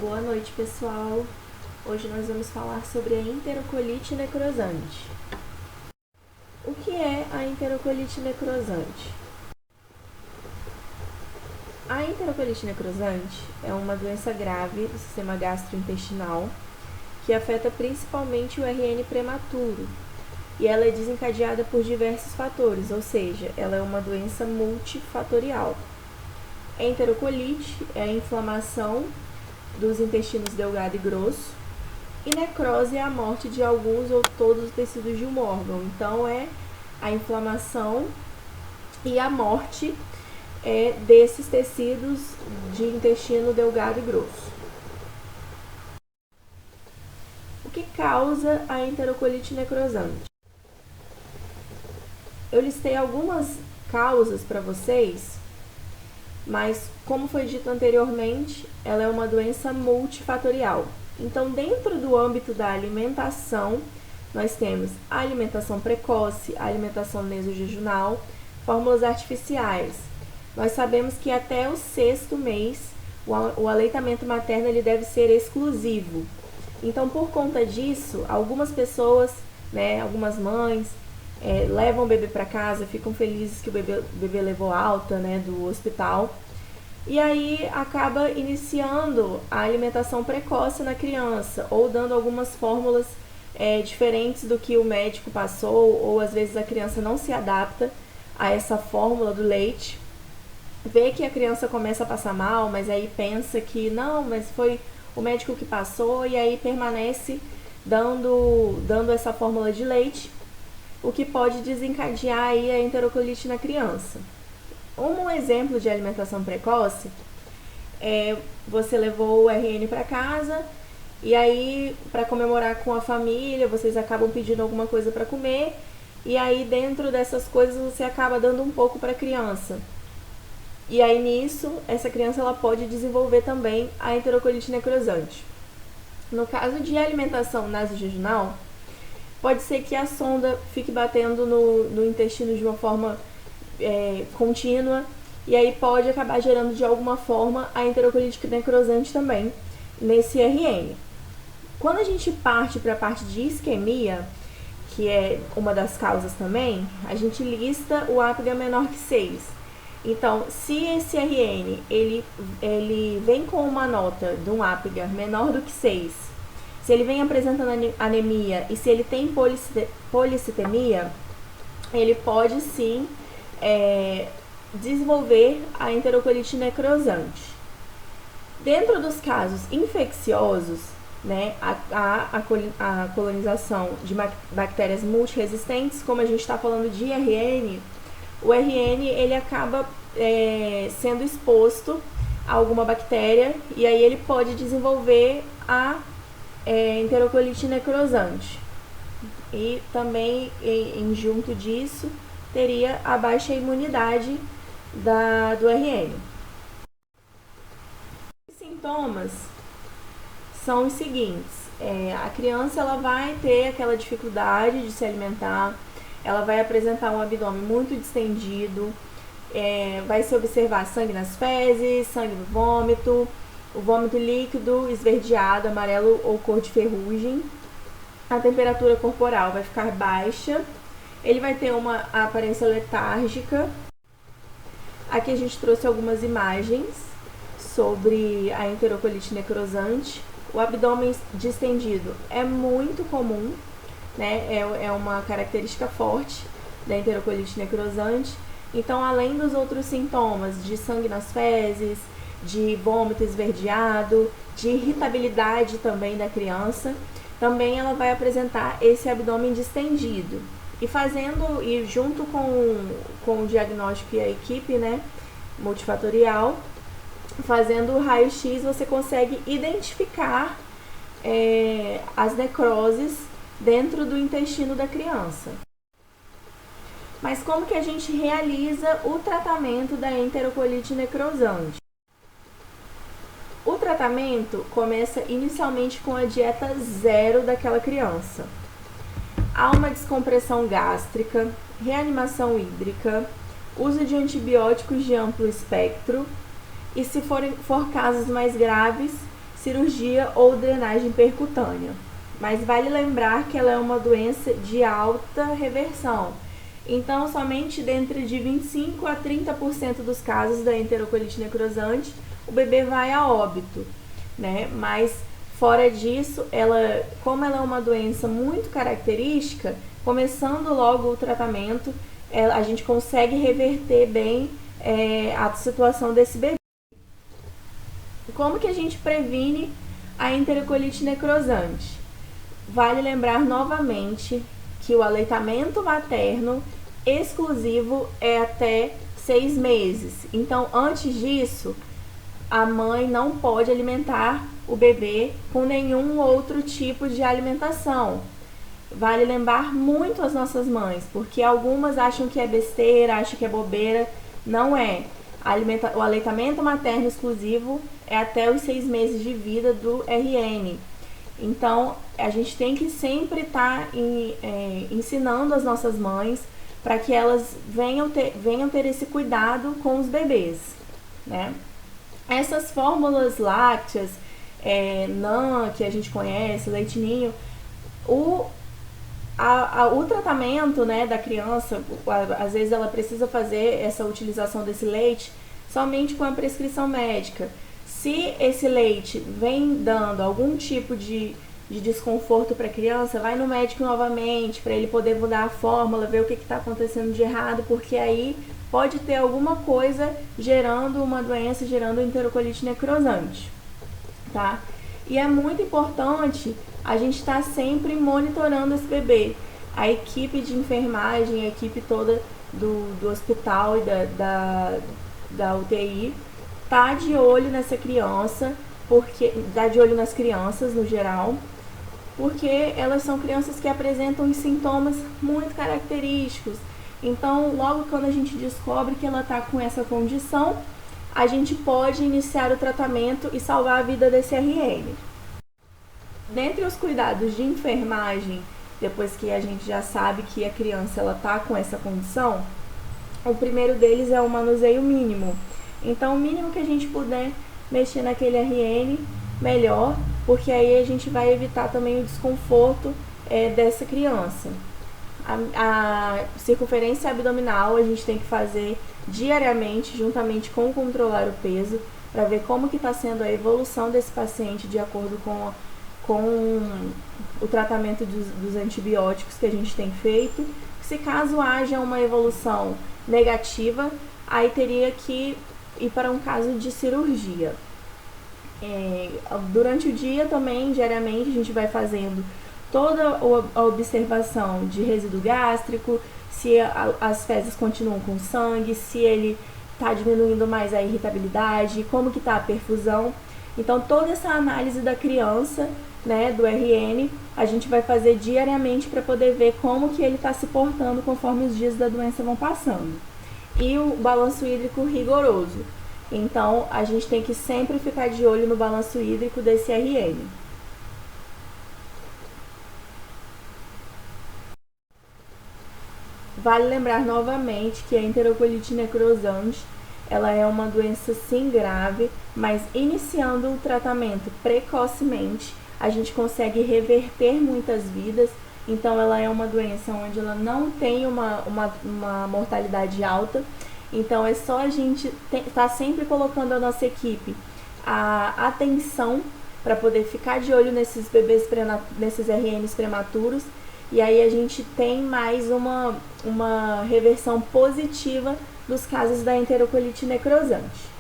Boa noite, pessoal. Hoje nós vamos falar sobre a enterocolite necrosante. O que é a enterocolite necrosante? A enterocolite necrosante é uma doença grave do sistema gastrointestinal que afeta principalmente o RN prematuro e ela é desencadeada por diversos fatores, ou seja, ela é uma doença multifatorial. A enterocolite é a inflamação dos intestinos delgado e grosso, e necrose é a morte de alguns ou todos os tecidos de um órgão. Então, é a inflamação e a morte desses tecidos de intestino delgado e grosso. O que causa a enterocolite necrosante? Eu listei algumas causas para vocês, mas como foi dito anteriormente, ela é uma doença multifatorial. Então, dentro do âmbito da alimentação, nós temos a alimentação precoce, a alimentação mesojejunal, fórmulas artificiais. Nós sabemos que até o 6º mês, o aleitamento materno ele deve ser exclusivo. Então, por conta disso, algumas pessoas, algumas mães, levam o bebê para casa, ficam felizes que o bebê levou alta, do hospital. E aí acaba iniciando a alimentação precoce na criança, ou dando algumas fórmulas diferentes do que o médico passou, ou às vezes a criança não se adapta a essa fórmula do leite. Vê que a criança começa a passar mal, mas aí pensa que não, mas foi o médico que passou, e aí permanece dando essa fórmula de leite, o que pode desencadear aí a enterocolite na criança. Um exemplo de alimentação precoce é você levou o RN para casa e aí, para comemorar com a família, vocês acabam pedindo alguma coisa para comer e aí dentro dessas coisas você acaba dando um pouco para a criança. E aí nisso, essa criança ela pode desenvolver também a enterocolite necrosante. No caso de alimentação nasojejunal, pode ser que a sonda fique batendo no intestino de uma forma contínua, e aí pode acabar gerando de alguma forma a enterocolite necrosante também nesse RN. Quando a gente parte para a parte de isquemia, que é uma das causas também, a gente lista o APGA menor que 6. Então, se esse RN ele vem com uma nota de um APGA menor do que 6, se ele vem apresentando anemia e se ele tem policitemia, ele pode sim desenvolver a enterocolite necrosante. Dentro dos casos infecciosos, a colonização de bactérias multiresistentes, como a gente está falando de RN, o RN ele acaba sendo exposto a alguma bactéria e aí ele pode desenvolver a enterocolite necrosante. E também, junto disso, teria a baixa imunidade do RN. Os sintomas são os seguintes: a criança ela vai ter aquela dificuldade de se alimentar, ela vai apresentar um abdômen muito distendido, vai se observar sangue nas fezes, sangue no vômito, o vômito líquido, esverdeado, amarelo ou cor de ferrugem. A temperatura corporal vai ficar baixa, ele vai ter uma aparência letárgica. Aqui a gente trouxe algumas imagens sobre a enterocolite necrosante. O abdômen distendido é muito comum, é uma característica forte da enterocolite necrosante. Então, além dos outros sintomas de sangue nas fezes, de vômito esverdeado, de irritabilidade também da criança, também ela vai apresentar esse abdômen distendido. E junto com o diagnóstico e a equipe, multifatorial, fazendo o raio-x, você consegue identificar as necroses dentro do intestino da criança. Mas como que a gente realiza o tratamento da enterocolite necrosante? O tratamento começa inicialmente com a dieta zero daquela criança. Há uma descompressão gástrica, reanimação hídrica, uso de antibióticos de amplo espectro e, se for casos mais graves, cirurgia ou drenagem percutânea. Mas vale lembrar que ela é uma doença de alta reversão. Então, somente dentro de 25 a 30% dos casos da enterocolite necrosante, o bebê vai a óbito, né? Mas, fora disso, como ela é uma doença muito característica, começando logo o tratamento, a gente consegue reverter bem a situação desse bebê. Como que a gente previne a enterocolite necrosante? Vale lembrar novamente que o aleitamento materno exclusivo é até 6 meses. Então, antes disso, a mãe não pode alimentar o bebê com nenhum outro tipo de alimentação. Vale lembrar muito as nossas mães, porque algumas acham que é besteira, acham que é bobeira. Não é. O aleitamento materno exclusivo é até os 6 meses de vida do RN. Então, a gente tem que sempre estar ensinando as nossas mães para que elas venham ter esse cuidado com os bebês, né? Essas fórmulas lácteas, NAN, que a gente conhece, leite ninho, o tratamento, né, da criança, às vezes ela precisa fazer essa utilização desse leite somente com a prescrição médica. Se esse leite vem dando algum tipo de desconforto para a criança, vai no médico novamente para ele poder mudar a fórmula, ver o que está acontecendo de errado, porque aí pode ter alguma coisa gerando uma doença, gerando enterocolite necrosante, tá? E é muito importante a gente estar sempre monitorando esse bebê. A equipe de enfermagem, a equipe toda do hospital e da UTI tá de olho nessa criança, porque tá de olho nas crianças no geral, porque elas são crianças que apresentam sintomas muito característicos. Então, logo quando a gente descobre que ela está com essa condição, a gente pode iniciar o tratamento e salvar a vida desse RN. Dentre os cuidados de enfermagem, depois que a gente já sabe que a criança está com essa condição, o primeiro deles é o manuseio mínimo. Então, o mínimo que a gente puder mexer naquele RN, melhor, porque aí a gente vai evitar também o desconforto dessa criança. A circunferência abdominal a gente tem que fazer diariamente, juntamente com controlar o peso, para ver como que está sendo a evolução desse paciente de acordo com o tratamento dos antibióticos que a gente tem feito. Se caso haja uma evolução negativa, aí teria que ir para um caso de cirurgia. Durante o dia também, diariamente, a gente vai fazendo toda a observação de resíduo gástrico, se as fezes continuam com sangue, se ele está diminuindo mais a irritabilidade, como que está a perfusão. Então, toda essa análise da criança, né, do RN, a gente vai fazer diariamente para poder ver como que ele está se portando conforme os dias da doença vão passando. E o balanço hídrico rigoroso. Então, a gente tem que sempre ficar de olho no balanço hídrico desse RN. Vale lembrar novamente que a enterocolite necrosante, ela é uma doença sim grave, mas iniciando o tratamento precocemente, a gente consegue reverter muitas vidas. Então, ela é uma doença onde ela não tem uma mortalidade alta. Então, é só a gente estar sempre colocando a nossa equipe a atenção para poder ficar de olho nesses bebês, nesses RNs prematuros. E aí a gente tem mais uma reversão positiva dos casos da enterocolite necrosante.